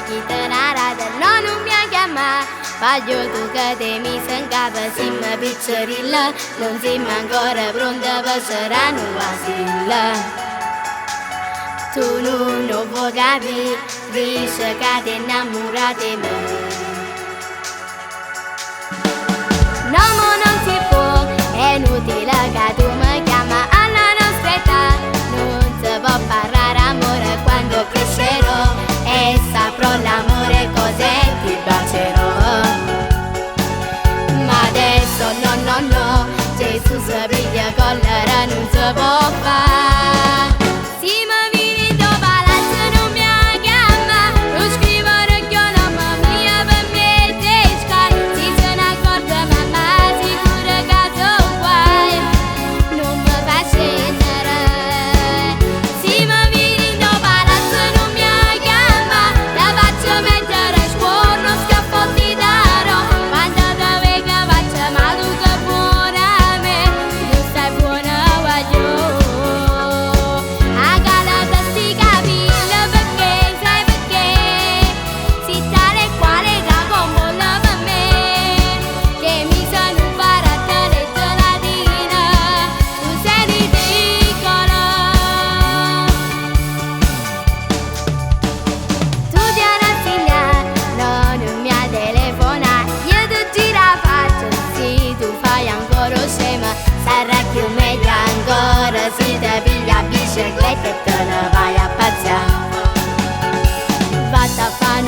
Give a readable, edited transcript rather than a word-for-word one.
chitarra non mi chiama. Voglio tu che te mi sengava simma piccirilla, non siamo ancora pronta per sarà nuova silla. Tu non lo puoi capire, dice che ti innamorate di me. No, ma non si può, è inutile che tu mi chiami alla nostra età. Non si può parlare amore quando crescerò e saprò l'amore cos'è, ti bacerò. Ma adesso no, no, no, Gesù si piglia con l'era, non si può fare. Si mi vieni do palazzo non mi chiama, non scrivo racchiola mamma mia per me te scai. Si se ne accorge mamma sicura che sono guai, non mi fa scendere. Si mi vieni do palazzo non mi chiama, la faccio mettere a scuola, scappotti darò. Quando te venga faccio ma tu che buona a me, tu stai buona voglio. A calata sti capilla perché, sai perché? Si tale quale che combolla per me, che mi sono imparata le gelatine, tu sei piccola. Tu ti hai insegnato, no, non mi hai telefonato, io ti gira faccio, sì, tu fai ancora scema, sarà più meglio ancora, si ti piglia bicicletta e te ne vai a pazzare. Fatta a fare